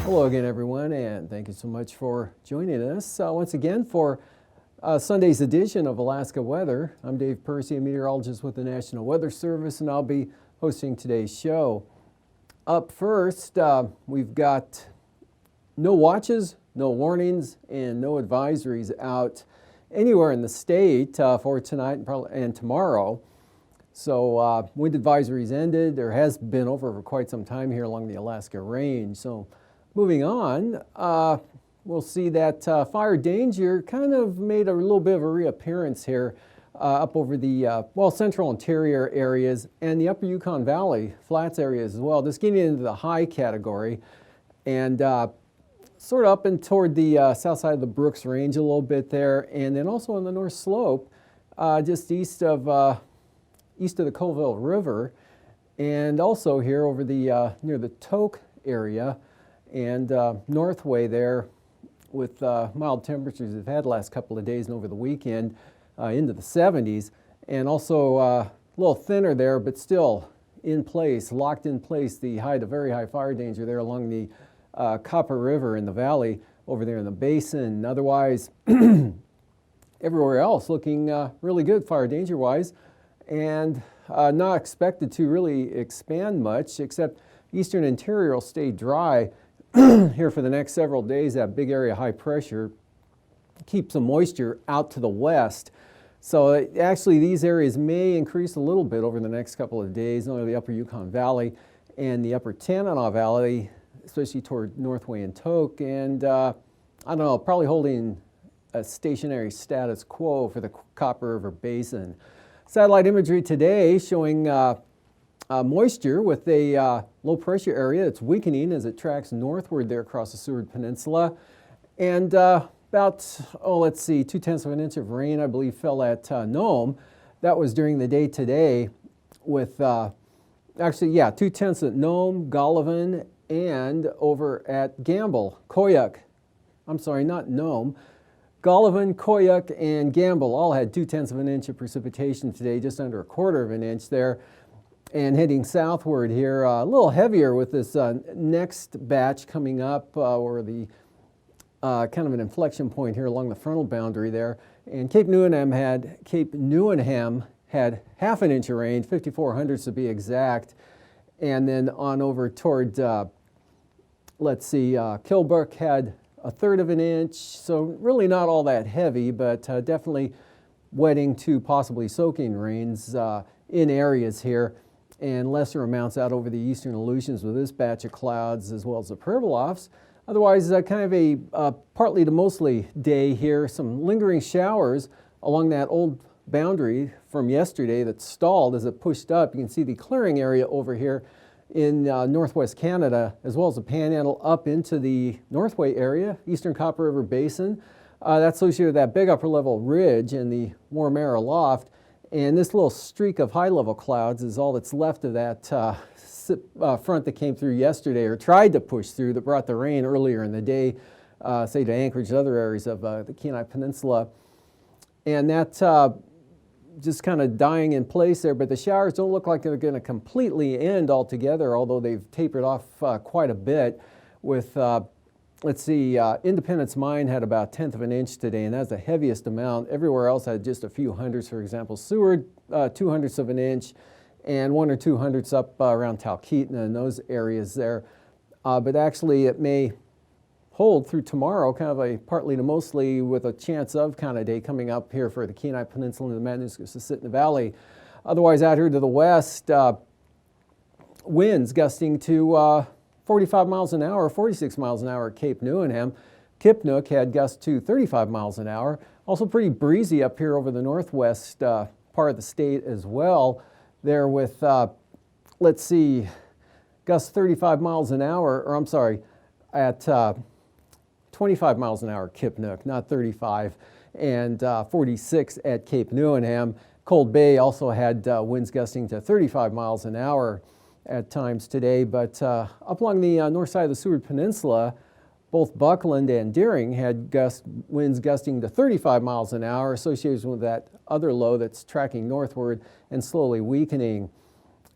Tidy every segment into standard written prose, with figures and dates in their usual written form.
Hello again, everyone, and thank you so much for joining us once again for Sunday's edition of Alaska Weather. I'm Dave Percy, a meteorologist with the National Weather Service, and I'll be hosting today's show. Up first, we've got no watches, no warnings, and no advisories out anywhere in the state for tonight and tomorrow. So wind advisories ended. There has been over for quite some time here along the Alaska Range. So moving on, we'll see that fire danger kind of made a little bit of a reappearance here up over the central interior areas and the upper Yukon Valley flats areas as well. Just getting into the high category and sort of up and toward the south side of the Brooks Range a little bit there, and then also on the North Slope, just east of the Colville River, and also here over the near the Tok area and Northway there with mild temperatures we've had the last couple of days and over the weekend into the 70s, and also a little thinner there, but still in place, locked in place, the very high fire danger there along the Copper River in the valley over there in the basin. Otherwise, everywhere else looking really good fire danger wise, and not expected to really expand much, except eastern interior will stay dry here for the next several days. That big area of high pressure keeps the moisture out to the west. So actually these areas may increase a little bit over the next couple of days, not only the upper Yukon Valley and the upper Tanana Valley, especially toward Northway and Tok, and I don't know, probably holding a stationary status quo for the Copper River Basin. Satellite imagery today showing moisture with a low pressure area that's weakening as it tracks northward there across the Seward Peninsula. And about, 0.2 of an inch of rain, I believe, fell at Nome. That was during the day today with, 0.2 at Nome, Golovin, and over at Gamble, Koyuk. I'm sorry, not Nome. Golovin, Koyuk, and Gamble all had 0.2 of an inch of precipitation today, just under 1/4 of an inch there. And heading southward here, a little heavier with this next batch coming up, or the kind of an inflection point here along the frontal boundary there. And Cape Newenham had 1/2 an inch of rain, 54 to be exact. And then on over toward, Kilbrook had 1/3 of an inch. So really not all that heavy, but definitely wetting to possibly soaking rains in areas here, and lesser amounts out over the eastern Aleutians with this batch of clouds as well as the Pribilofs. Otherwise, kind of a partly to mostly day here. Some lingering showers along that old boundary from yesterday that stalled as it pushed up. You can see the clearing area over here in northwest Canada, as well as the Panhandle up into the Northway area, eastern Copper River Basin. That's associated with that big upper level ridge and the warm air aloft. And this little streak of high-level clouds is all that's left of that front that came through yesterday, or tried to push through, that brought the rain earlier in the day, say to Anchorage and other areas of the Kenai Peninsula. And that just kind of dying in place there, but the showers don't look like they're going to completely end altogether, although they've tapered off quite a bit with Independence Mine had about 1/10 of an inch today, and that's the heaviest amount. Everywhere else had just a few hundreds. For example, Seward, 2/100 of an inch, and 1 or 2 hundredths up around Talkeetna and those areas there. But actually it may hold through tomorrow, kind of a partly to mostly with a chance of kind of day coming up here for the Kenai Peninsula and the Matanuska-Susitna Valley. Otherwise out here to the west, winds gusting to 45 miles an hour, 46 miles an hour at Cape Newenham. Kipnook had gusts to 35 miles an hour. Also pretty breezy up here over the northwest part of the state as well. There with, gusts 35 miles an hour, or I'm sorry, at 25 miles an hour Kipnook, not 35, and 46 at Cape Newenham. Cold Bay also had winds gusting to 35 miles an hour at times today, but up along the north side of the Seward Peninsula, both Buckland and Deering had winds gusting to 35 miles an hour associated with that other low that's tracking northward and slowly weakening.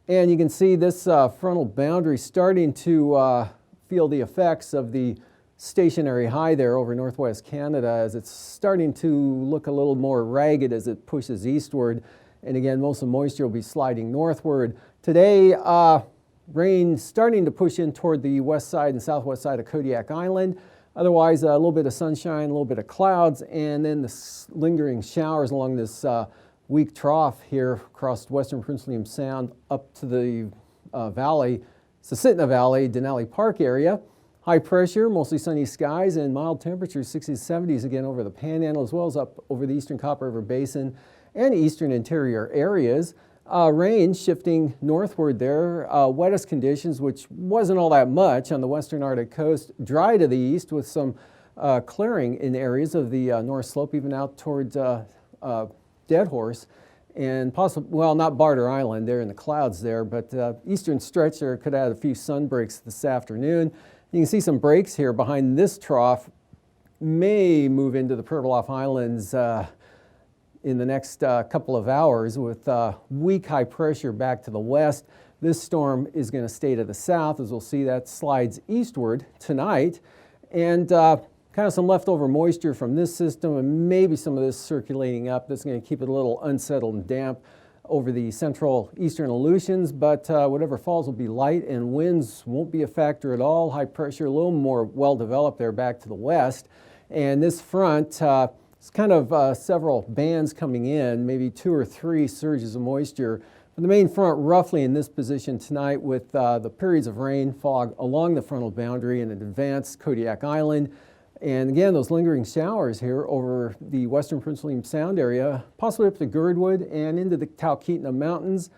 And you can see this frontal boundary starting to feel the effects of the stationary high there over northwest Canada as it's starting to look a little more ragged as it pushes eastward. And again, most of the moisture will be sliding northward. Today, rain starting to push in toward the west side and southwest side of Kodiak Island. Otherwise, a little bit of sunshine, a little bit of clouds, and then the lingering showers along this weak trough here across western Prince William Sound up to the valley, Susitna Valley, Denali Park area. High pressure, mostly sunny skies, and mild temperatures, 60s, 70s again over the Panhandle, as well as up over the eastern Copper River Basin and eastern interior areas. Rain shifting northward there. Wettest conditions, which wasn't all that much on the western Arctic coast. Dry to the east with some clearing in areas of the north slope, even out towards Dead Horse. And possibly, well, not Barter Island, they're in the clouds there, but eastern stretch there could add a few sun breaks this afternoon. You can see some breaks here behind this trough may move into the Pribilof Islands in the next couple of hours with weak high pressure back to the west. This storm is going to stay to the south, as we'll see that slides eastward tonight. And kind of some leftover moisture from this system and maybe some of this circulating up. That's going to keep it a little unsettled and damp over the central eastern Aleutians, but whatever falls will be light and winds won't be a factor at all. High pressure a little more well developed there back to the west. And this front, it's kind of several bands coming in, maybe 2 or 3 surges of moisture. The main front roughly in this position tonight with the periods of rain, fog along the frontal boundary and an advanced Kodiak Island. And again, those lingering showers here over the western Prince William Sound area, possibly up to Girdwood and into the Talkeetna Mountains.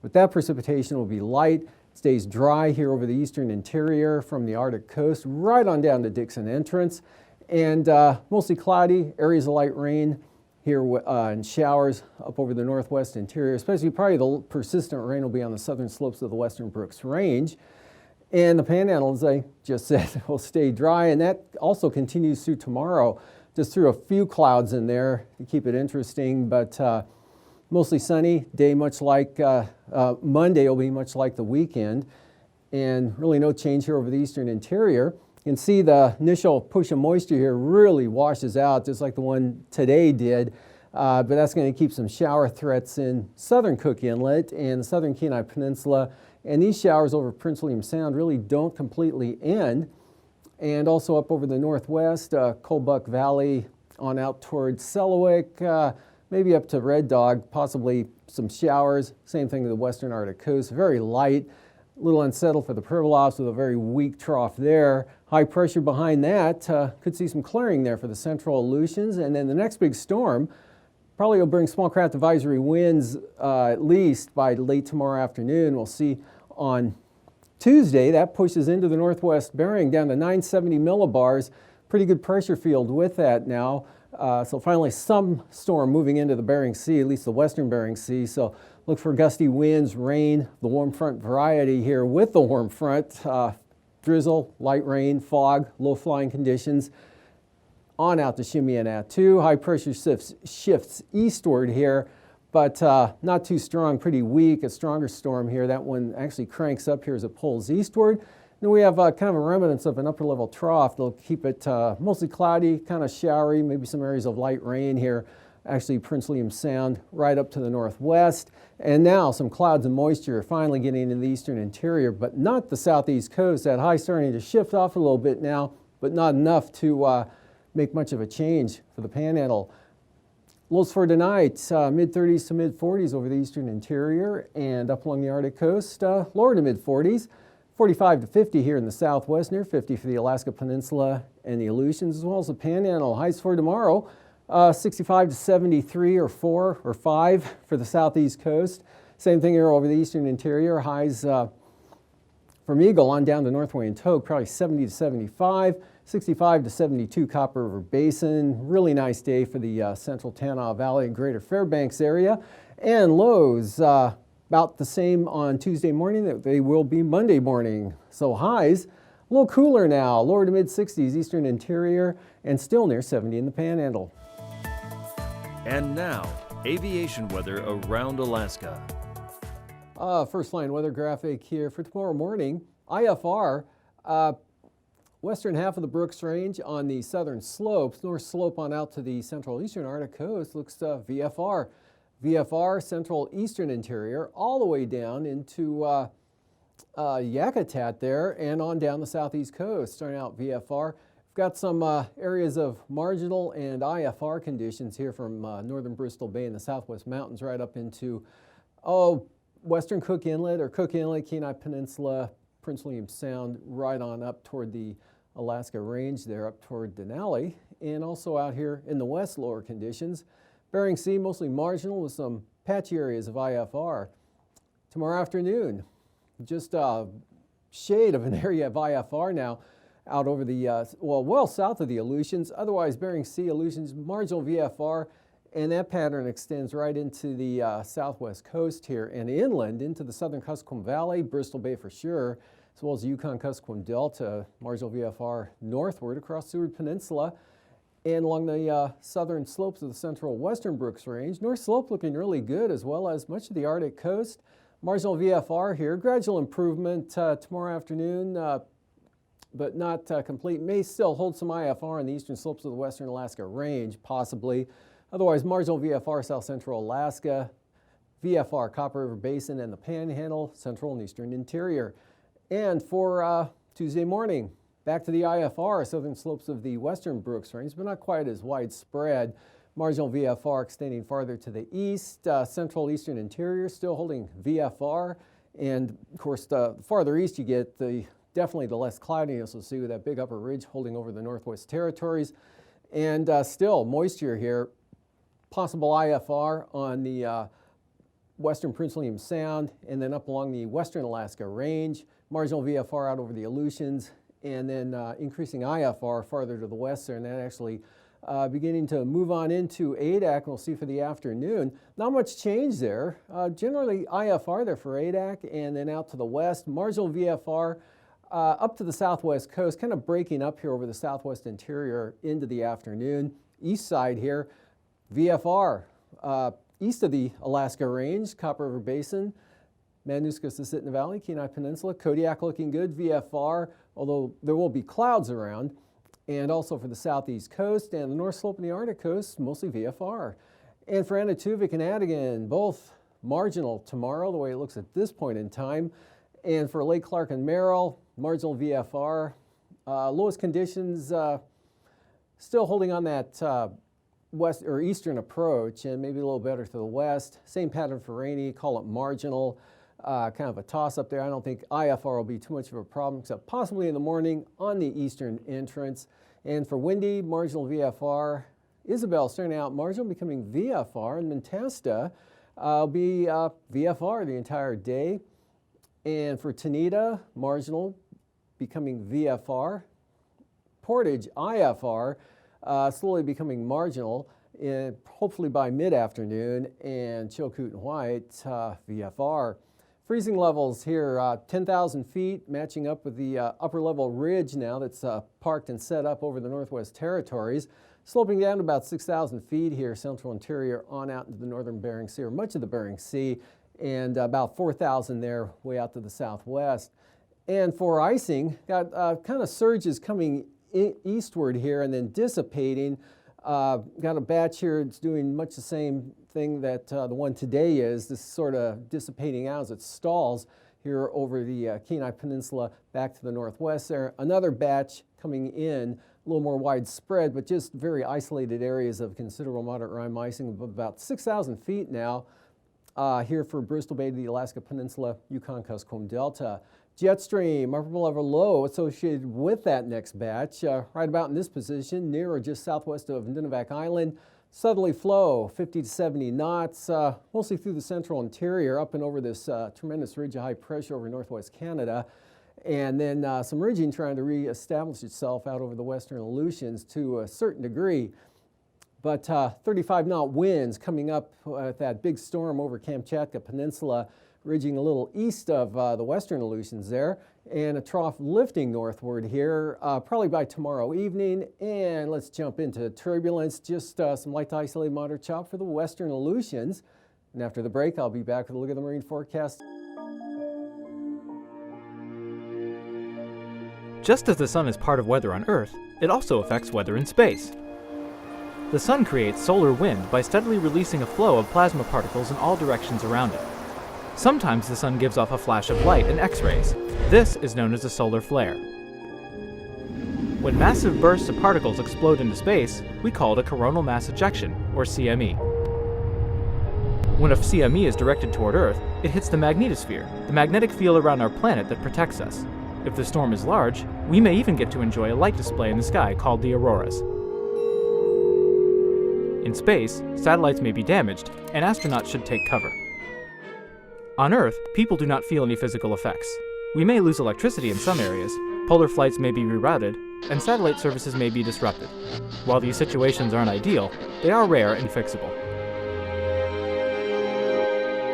But that precipitation will be light. It stays dry here over the eastern interior from the Arctic coast right on down to Dixon Entrance. And mostly cloudy, areas of light rain here and showers up over the northwest interior, especially probably the persistent rain will be on the southern slopes of the Western Brooks Range. And the Panhandle, as I just said, will stay dry, and that also continues through tomorrow. Just threw a few clouds in there to keep it interesting, but mostly sunny day, much like Monday will be much like the weekend, and really no change here over the eastern interior. You can see the initial push of moisture here really washes out, just like the one today did, but that's going to keep some shower threats in southern Cook Inlet and the southern Kenai Peninsula. And these showers over Prince William Sound really don't completely end. And also up over the northwest, Kobuk Valley on out towards Selawik, maybe up to Red Dog, possibly some showers. Same thing to the western Arctic coast, very light, a little unsettled for the Pribilofs with a very weak trough there. High pressure behind that, could see some clearing there for the central Aleutians. And then the next big storm probably will bring small craft advisory winds at least by late tomorrow afternoon. We'll see on Tuesday that pushes into the northwest Bering down to 970 millibars. Pretty good pressure field with that now. So finally some storm moving into the Bering Sea, at least the western Bering Sea. So look for gusty winds, rain, the warm front variety here with the warm front. Drizzle, light rain, fog, low flying conditions. On out to Shimianatu. High pressure shifts eastward here, but not too strong, pretty weak. A stronger storm here. That one actually cranks up here as it pulls eastward. Then we have kind of a remnants of an upper level trough. They'll keep it mostly cloudy, kind of showery, maybe some areas of light rain here. Actually Prince William Sound right up to the northwest. And now some clouds and moisture finally getting into the eastern interior, but not the southeast coast. That high starting to shift off a little bit now, but not enough to make much of a change for the Panhandle. Lows for tonight, mid-30s to mid-40s over the eastern interior and up along the Arctic coast, lower to mid-40s. 45 to 50 here in the southwest, near 50 for the Alaska Peninsula and the Aleutians, as well as the Panhandle. Highs for tomorrow, 65 to 73 or 4 or 5 for the southeast coast. Same thing here over the eastern interior. Highs from Eagle on down to North Wayne Toke, probably 70 to 75. 65 to 72 Copper River Basin. Really nice day for the central Tanana Valley and greater Fairbanks area. And lows about the same on Tuesday morning that they will be Monday morning. So highs, a little cooler now, lower to mid 60s eastern interior and still near 70 in the Panhandle. And now, aviation weather around Alaska. First line weather graphic here for tomorrow morning. IFR, western half of the Brooks Range on the southern slopes, north slope on out to the central eastern Arctic coast looks VFR. VFR, central eastern interior, all the way down into Yakutat there and on down the southeast coast, starting out VFR. We've got some areas of marginal and IFR conditions here from northern Bristol Bay and the southwest mountains right up into, western Cook Inlet or Cook Inlet, Kenai Peninsula, Prince William Sound, right on up toward the Alaska Range there, up toward Denali, and also out here in the west, lower conditions. Bering Sea, mostly marginal with some patchy areas of IFR. Tomorrow afternoon, just a shade of an area of IFR now out over the, well south of the Aleutians. Otherwise, Bering Sea, Aleutians, marginal VFR, and that pattern extends right into the southwest coast here and inland into the southern Kuskokwim Valley, Bristol Bay for sure, as well as the Yukon-Kuskokwim Delta, marginal VFR northward across Seward Peninsula and along the southern slopes of the central western Brooks Range. North slope looking really good, as well as much of the Arctic coast. Marginal VFR here, gradual improvement tomorrow afternoon, but not complete. May still hold some IFR on the eastern slopes of the western Alaska Range, possibly. Otherwise, marginal VFR south central Alaska, VFR Copper River Basin and the Panhandle, central and eastern interior. And for Tuesday morning, back to the IFR, southern slopes of the western Brooks Range, but not quite as widespread. Marginal VFR extending farther to the east, central eastern interior still holding VFR. And of course, the farther east you get, definitely the less cloudiness you'll see with that big upper ridge holding over the Northwest Territories. And still moisture here. Possible IFR on the western Prince William Sound and then up along the western Alaska Range. Marginal VFR out over the Aleutians and then increasing IFR farther to the west there, and that actually beginning to move on into AKwx. We'll see for the afternoon. Not much change there. Generally IFR there for AKwx and then out to the west. Marginal VFR up to the southwest coast, kind of breaking up here over the southwest interior into the afternoon. East side here. VFR, east of the Alaska Range, Copper River Basin, Madanuska-Susitna Valley, Kenai Peninsula, Kodiak looking good, VFR, although there will be clouds around, and also for the southeast coast and the north slope of the Arctic coast, mostly VFR. And for Anaktuvik and Adigan, both marginal tomorrow, the way it looks at this point in time. And for Lake Clark and Merrill, marginal VFR. Lowest conditions still holding on that west or eastern approach and maybe a little better to the west. Same pattern for rainy, call it marginal, kind of a toss up there. I don't think IFR will be too much of a problem except possibly in the morning on the eastern entrance. And for windy, marginal VFR. Isabel starting out marginal, becoming VFR, and Mentesta will be VFR the entire day. And for Tanita, marginal, becoming VFR. Portage, IFR. Slowly becoming marginal, hopefully by mid-afternoon, and Chilkoot and White, VFR. Freezing levels here, 10,000 feet, matching up with the upper level ridge now that's parked and set up over the Northwest Territories, sloping down to about 6,000 feet here, central interior on out into the northern Bering Sea, or much of the Bering Sea, and about 4,000 there way out to the southwest. And for icing, got kind of surges coming eastward here and then dissipating. Got a batch here, it's doing much the same thing that the one today is, this sort of dissipating out as it stalls here over the Kenai Peninsula back to the northwest there. Another batch coming in, a little more widespread, but just very isolated areas of considerable moderate rime icing of about 6,000 feet now here for Bristol Bay to the Alaska Peninsula, Yukon-Kuskokwim Delta. Jet stream, upper level low associated with that next batch, right about in this position, near or just southwest of Nunivak Island. Southerly flow, 50 to 70 knots, mostly through the central interior, up and over this tremendous ridge of high pressure over northwest Canada. and then some ridging trying to reestablish itself out over the western Aleutians to a certain degree. But 35-knot winds coming up with that big storm over Kamchatka Peninsula, ridging a little east of the western Aleutians there, and a trough lifting northward here probably by tomorrow evening. And let's jump into turbulence, just some light to isolated moderate chop for the western Aleutians. And after the break, I'll be back with a look at the marine forecast. Just as the sun is part of weather on Earth, it also affects weather in space. The sun creates solar wind by steadily releasing a flow of plasma particles in all directions around it. Sometimes the sun gives off a flash of light and X-rays. This is known as a solar flare. When massive bursts of particles explode into space, we call it a coronal mass ejection, or CME. When a CME is directed toward Earth, it hits the magnetosphere, the magnetic field around our planet that protects us. If the storm is large, we may even get to enjoy a light display in the sky called the auroras. In space, satellites may be damaged, and astronauts should take cover. On Earth, people do not feel any physical effects. We may lose electricity in some areas, polar flights may be rerouted, and satellite services may be disrupted. While these situations aren't ideal, they are rare and fixable.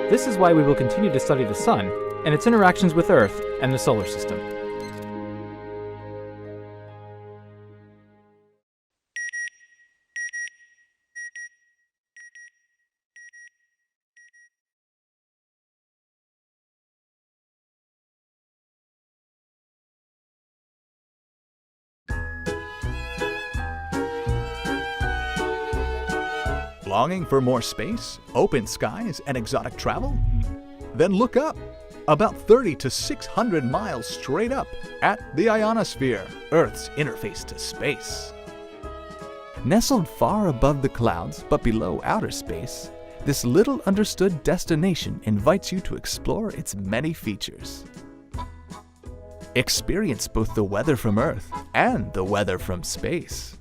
This is why we will continue to study the sun and its interactions with Earth and the solar system. Longing for more space, open skies, and exotic travel? Then look up, about 30 to 600 miles straight up at the ionosphere, Earth's interface to space. Nestled far above the clouds but below outer space, this little understood destination invites you to explore its many features. Experience both the weather from Earth and the weather from space.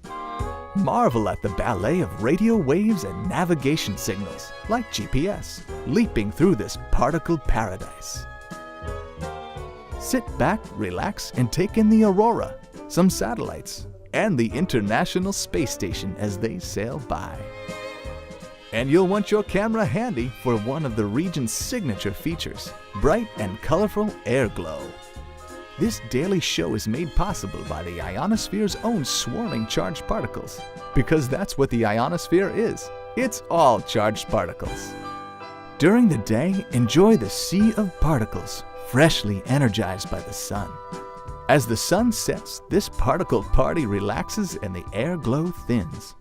Marvel at the ballet of radio waves and navigation signals, like GPS, leaping through this particle paradise. Sit back, relax, and take in the aurora, some satellites, and the International Space Station as they sail by. And you'll want your camera handy for one of the region's signature features, bright and colorful air glow. This daily show is made possible by the ionosphere's own swirling charged particles, because that's what the ionosphere is. It's all charged particles. During the day, enjoy the sea of particles, freshly energized by the sun. As the sun sets, this particle party relaxes and the air glow thins.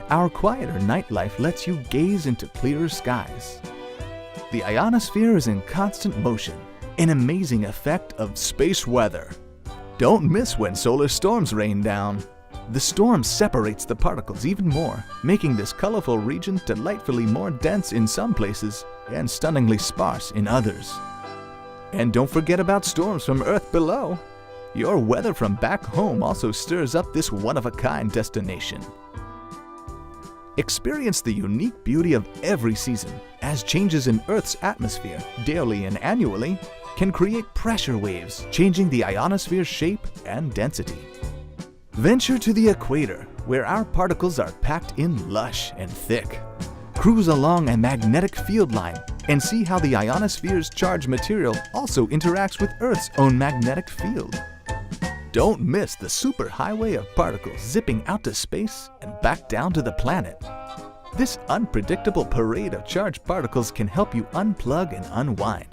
Our quieter nightlife lets you gaze into clearer skies. The ionosphere is in constant motion, an amazing effect of space weather. Don't miss when solar storms rain down. The storm separates the particles even more, making this colorful region delightfully more dense in some places and stunningly sparse in others. And don't forget about storms from Earth below. Your weather from back home also stirs up this one-of-a-kind destination. Experience the unique beauty of every season, as changes in Earth's atmosphere, daily and annually, can create pressure waves, changing the ionosphere's shape and density. Venture to the equator, where our particles are packed in lush and thick. Cruise along a magnetic field line and see how the ionosphere's charged material also interacts with Earth's own magnetic field. Don't miss the superhighway of particles zipping out to space and back down to the planet. This unpredictable parade of charged particles can help you unplug and unwind.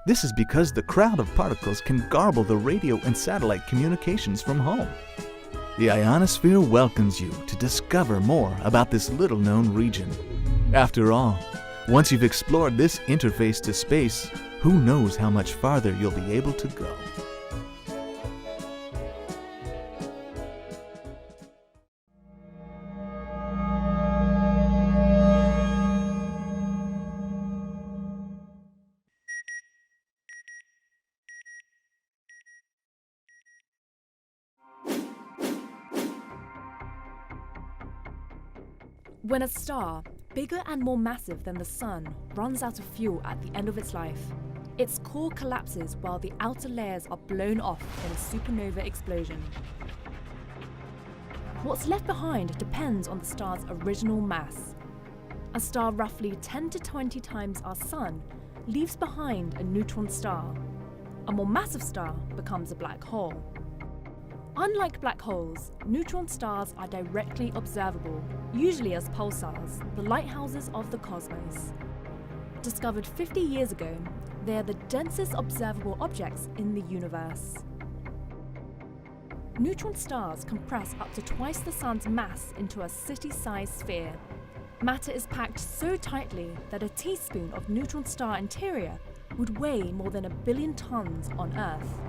This is because the crowd of particles can garble the radio and satellite communications from home. The ionosphere welcomes you to discover more about this little-known region. After all, once you've explored this interface to space, who knows how much farther you'll be able to go. When a star, bigger and more massive than the Sun, runs out of fuel at the end of its life, Its core collapses while the outer layers are blown off in a supernova explosion. What's left behind depends on the star's original mass. A star roughly 10 to 20 times our Sun leaves behind a neutron star. A more massive star becomes a black hole. Unlike black holes, neutron stars are directly observable, usually as pulsars, the lighthouses of the cosmos. Discovered 50 years ago, they are the densest observable objects in the universe. Neutron stars compress up to twice the Sun's mass into a city-sized sphere. Matter is packed so tightly that a teaspoon of neutron star interior would weigh more than 1 billion tons on Earth.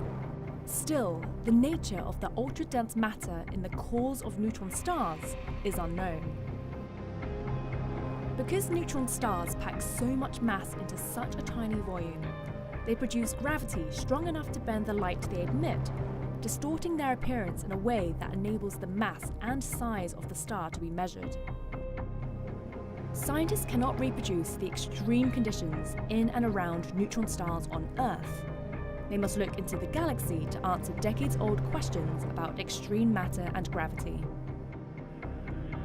Still, the nature of the ultra-dense matter in the cores of neutron stars is unknown. Because neutron stars pack so much mass into such a tiny volume, they produce gravity strong enough to bend the light they emit, distorting their appearance in a way that enables the mass and size of the star to be measured. Scientists cannot reproduce the extreme conditions in and around neutron stars on Earth. They must look into the galaxy to answer decades-old questions about extreme matter and gravity.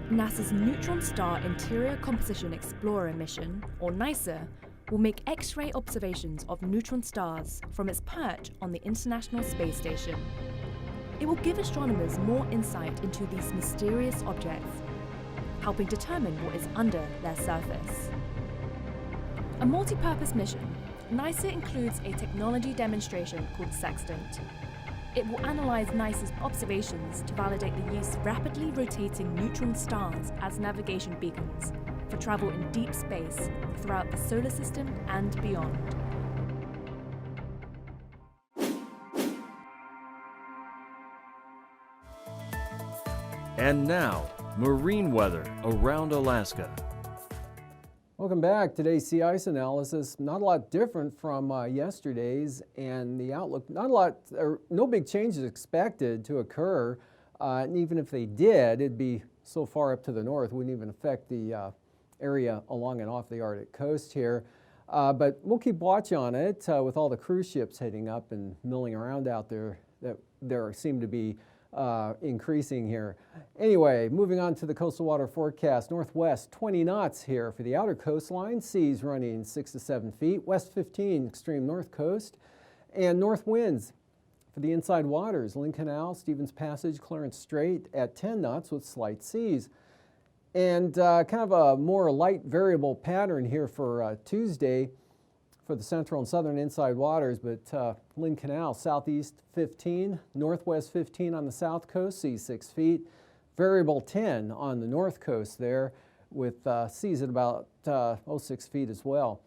NASA's Neutron Star Interior Composition Explorer mission, or NISA, will make X-ray observations of neutron stars from its perch on the International Space Station. It will give astronomers more insight into these mysterious objects, helping determine what is under their surface. A multi-purpose mission, NISA includes a technology demonstration called Sextant. It will analyze NISA's observations to validate the use of rapidly rotating neutron stars as navigation beacons for travel in deep space throughout the solar system and beyond. And now, marine weather around Alaska. Welcome back. Today's sea ice analysis, not a lot different from yesterday's, and the outlook, no big changes expected to occur. And even if they did, it'd be so far up to the north, wouldn't even affect the area along and off the Arctic coast here. But we'll keep watch on it with all the cruise ships heading up and milling around out there. That there seem to be increasing here. Anyway, moving on to the coastal water forecast. Northwest 20 knots here for the outer coastline. Seas running 6 to 7 feet. West 15 extreme north coast. And north winds for the inside waters. Lynn Canal, Stevens Passage, Clarence Strait at 10 knots with slight seas. And kind of a more light variable pattern here for Tuesday for the central and southern inside waters, but Lynn Canal, southeast 15, northwest 15 on the south coast, seas 6 feet. Variable 10 on the north coast there with seas at about 6 feet as well.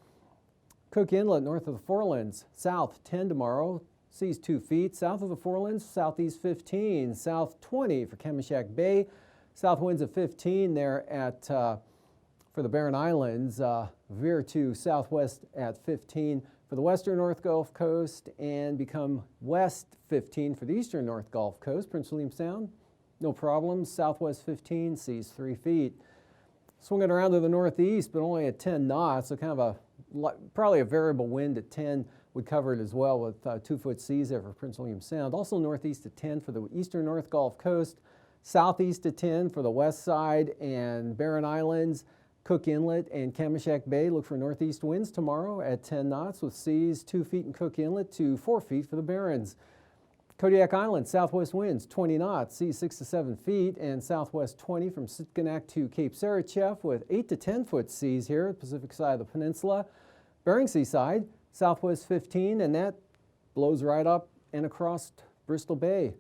Cook Inlet, north of the Forelands, south 10 tomorrow, seas 2 feet. South of the Forelands, southeast 15, south 20 for Kamishak Bay. South winds of 15 there at for the Barren Islands, veer to southwest at 15 for the western North Gulf Coast and become west 15 for the eastern North Gulf Coast. Prince William Sound, no problems. Southwest 15, seas 3 feet. Swinging around to the northeast, but only at 10 knots, so kind of probably a variable wind at 10 would cover it as well with 2-foot seas there for Prince William Sound. Also northeast at 10 for the eastern North Gulf Coast. Southeast at 10 for the west side and Barren Islands. Cook Inlet and Kamishak Bay look for northeast winds tomorrow at 10 knots with seas 2 feet in Cook Inlet to 4 feet for the Barrens. Kodiak Island, southwest winds 20 knots, seas 6 to 7 feet, and southwest 20 from Sitkinak to Cape Sarachef with 8 to 10 foot seas here, Pacific side of the peninsula. Bering Sea side, southwest 15, and that blows right up and across Bristol Bay.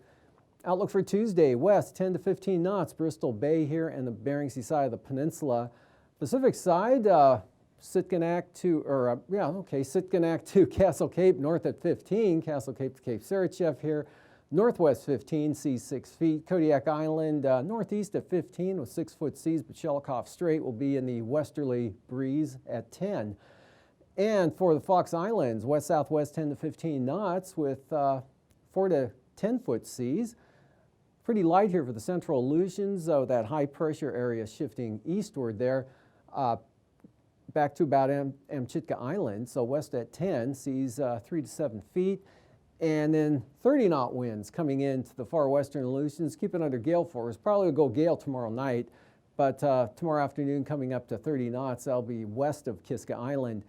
Outlook for Tuesday, west 10 to 15 knots, Bristol Bay here and the Bering Sea side of the peninsula. Pacific side, Sitkinak to Castle Cape, north at 15, Castle Cape to Cape Sarachef here. Northwest 15, seas 6 feet. Kodiak Island, northeast at 15 with 6-foot seas, but Shelikof Strait will be in the westerly breeze at 10. And for the Fox Islands, west-southwest 10 to 15 knots with 4 to 10-foot seas. Pretty light here for the central Aleutians, that high pressure area shifting eastward there. back to about Amchitka Island, so west at 10, seas 3 to 7 feet. And then 30-knot winds coming into the far western Aleutians, keep it under gale force. Probably will go gale tomorrow night, but tomorrow afternoon coming up to 30 knots. That'll be west of Kiska Island.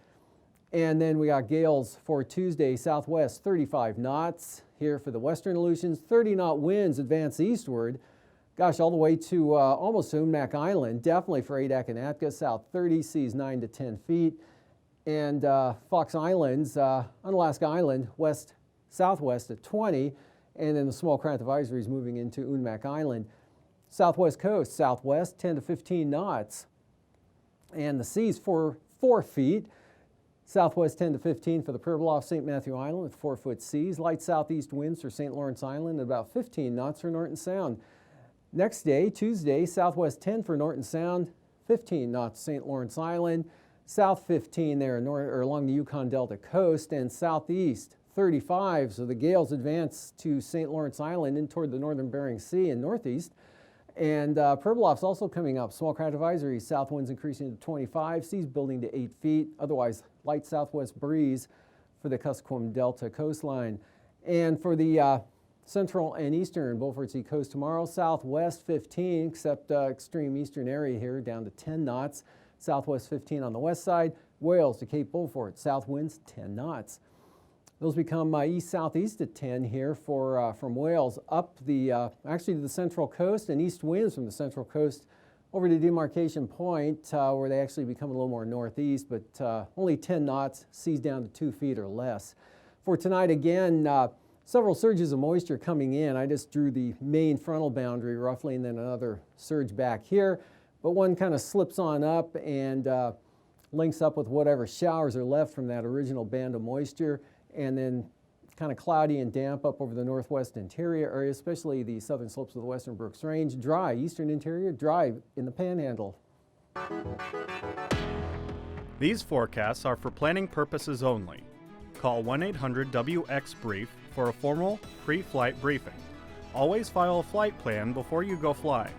And then we got gales for Tuesday, southwest 35 knots here for the western Aleutians. 30-knot winds advance eastward. Gosh, all the way to almost to Unmak Island, definitely for Adak and Atka, south 30, seas 9 to 10 feet. And Fox Islands, Unalaska Island, west southwest at 20, and then the small current advisory is moving into Unmak Island. Southwest coast, southwest 10 to 15 knots, and the seas for 4 feet. Southwest 10 to 15 for the Pribilof St. Matthew Island with 4-foot seas. Light southeast winds for St. Lawrence Island and about 15 knots for Norton Sound. Next day, Tuesday, southwest 10 for Norton Sound, 15 knots St. Lawrence Island. South 15 there along the Yukon Delta coast, and southeast 35, so the gales advance to St. Lawrence Island in toward the northern Bering Sea and northeast. And Pribilof's also coming up. Small current advisory, south winds increasing to 25, seas building to 8 feet. Otherwise, light southwest breeze for the Kuskokwim Delta coastline. And for the central and eastern Beaufort Sea coast tomorrow, southwest 15, except extreme eastern area here, down to 10 knots. Southwest 15 on the west side. Wales to Cape Beaufort, south winds 10 knots. Those become east-southeast at 10 here for from Wales up the actually to the central coast, and east winds from the central coast over to Demarcation Point, where they actually become a little more northeast, but only 10 knots, seas down to 2 feet or less. For tonight, again, several surges of moisture coming in. I just drew the main frontal boundary roughly, and then another surge back here, but one kind of slips on up and links up with whatever showers are left from that original band of moisture. And then kind of cloudy and damp up over the northwest interior area, especially the southern slopes of the Western Brooks Range. Dry, eastern interior, dry in the Panhandle. These forecasts are for planning purposes only. Call 1-800-WX-BRIEF for a formal pre-flight briefing. Always file a flight plan before you go flying.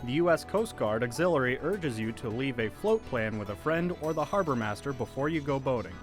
The U.S. Coast Guard Auxiliary urges you to leave a float plan with a friend or the harbor master before you go boating.